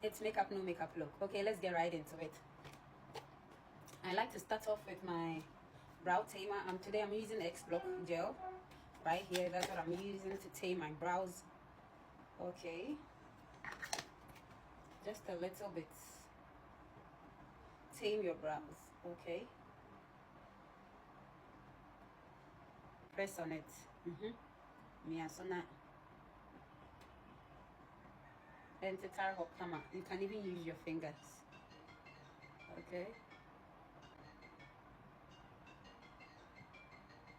It's makeup, no makeup look. Okay, let's get right into it. I like to start off with my brow tamer. Today I'm using X Block gel right here. That's what I'm using to tame my brows. Okay, just a little bit. Tame your brows. Okay, press on it. Miyasona. And to tar hop camera, you can even use your fingers. Okay,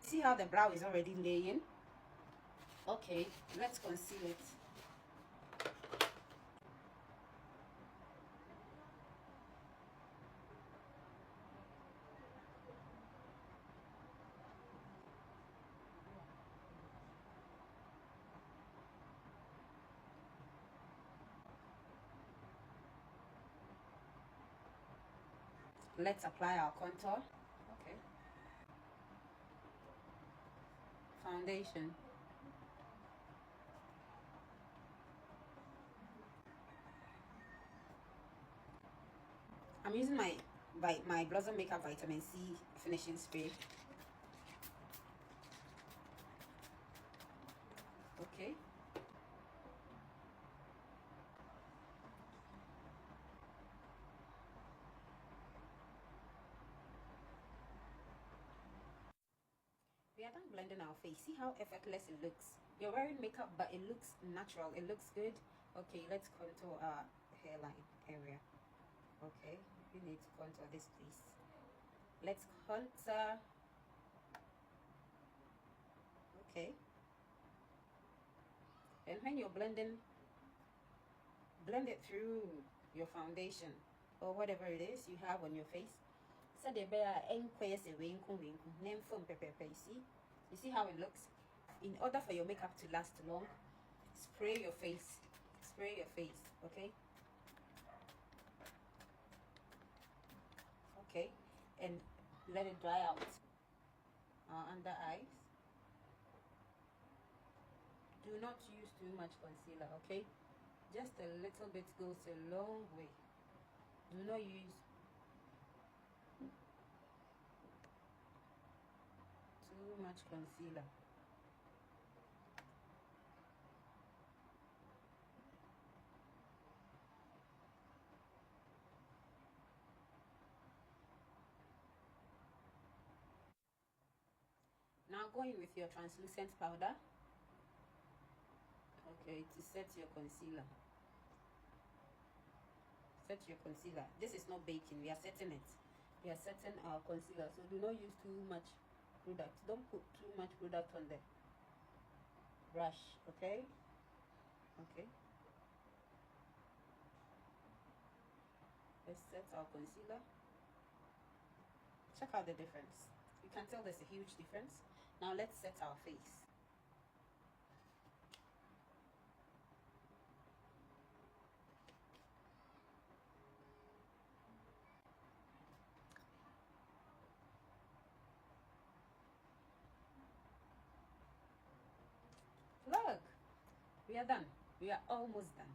see how the brow is already laying. Okay, let's conceal it. Let's apply our contour. Okay, foundation. I'm using my Blossom Makeup Vitamin C finishing spray. Okay. We are done blending our face. See how effortless it looks. You're wearing makeup, but it looks natural. It looks good. Okay, let's contour our hairline area. Okay, we need to contour this piece. Let's contour. Okay. And when you're blending, blend it through your foundation or whatever it is you have on your face. So the bear you see how it looks? In order for your makeup to last long, spray your face. Spray your face, okay? Okay, and let it dry out. Under eyes. Do not use too much concealer, okay? Just a little bit goes a long way. Do not use too much concealer. Now going with your translucent powder. Okay, to set your concealer. Set your concealer. This is not baking, we are setting it. We are setting our concealer, so do not use too much product. Don't put too much product on the brush, okay? Okay. Let's set our concealer. Check out the difference. You can tell there's a huge difference. Now let's set our face. Look, we are done. We are almost done.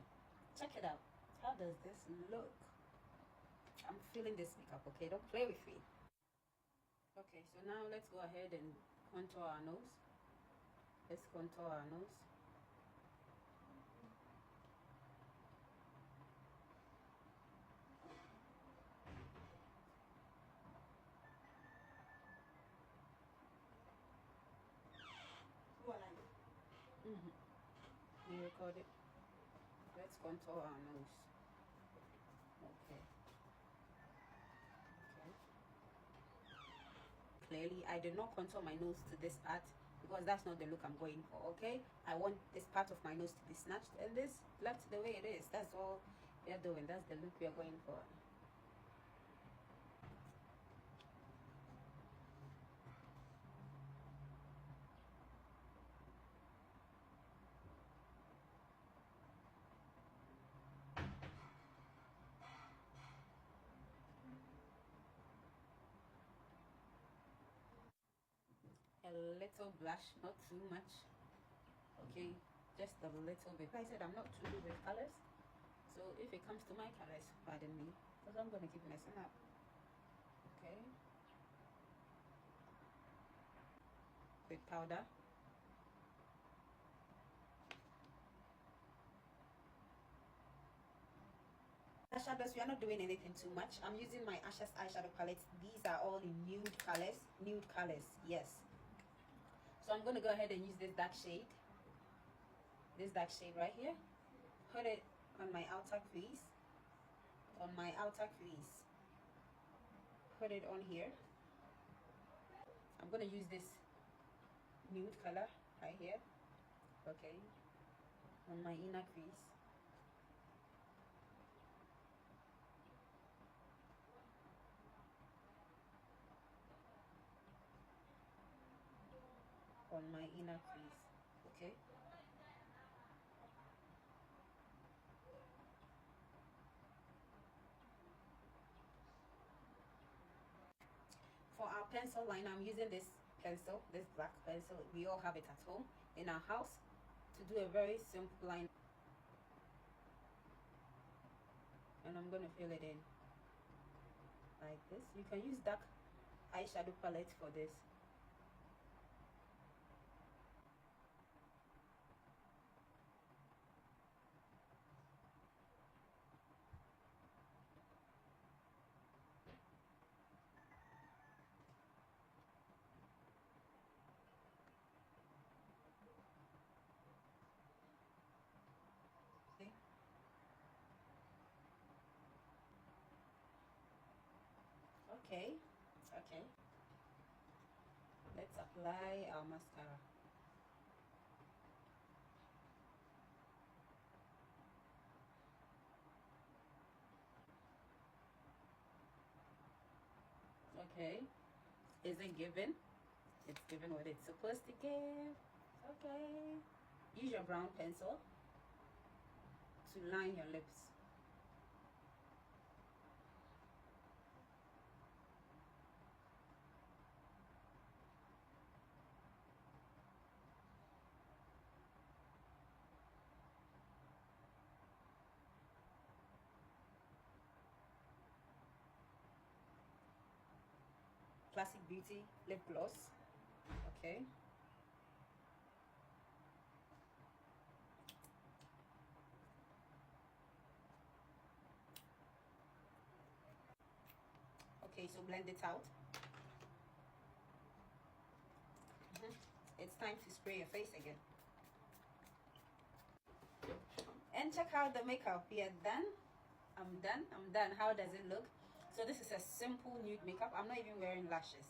Check it out. How does this look? I'm feeling this makeup, okay? Don't play with me. Okay, so now let's go ahead and contour our nose. Let's contour our nose. You record it. Let's contour our nose. Okay. Okay. Clearly, I did not contour my nose to this part because that's not the look I'm going for, okay? I want this part of my nose to be snatched and this left the way it is. That's all we are doing. That's the look we are going for. A little blush, not too much. Okay, just a little bit. Like I said, I'm not too good with colors, So if it comes to my colors, pardon me, because I'm gonna keep messing up. Okay. With powder. Eyeshadows, we are not doing anything too much. I'm using my Ashes eyeshadow palettes. These are all in nude colors. Nude colors, yes. So I'm going to go ahead and use this dark shade. This dark shade right here. Put it on my outer crease. On my outer crease. Put it on here. I'm going to use this nude color right here. Okay. On my inner crease. On my inner crease. Okay. For our pencil line, I'm using this pencil, this black pencil. We all have it at home in our house to do a very simple line. And I'm going to fill it in like this. You can use dark eyeshadow palette for this. Okay, okay. Let's apply our mascara. Okay, is it given? It's given what it's supposed to give. Okay. Use your brown pencil to line your lips. Classic Beauty lip gloss. Okay. Okay, so blend it out. It's time to spray your face again. And check out the makeup. We are done. I'm done. How does it look? So this is a simple nude makeup. I'm not even wearing lashes.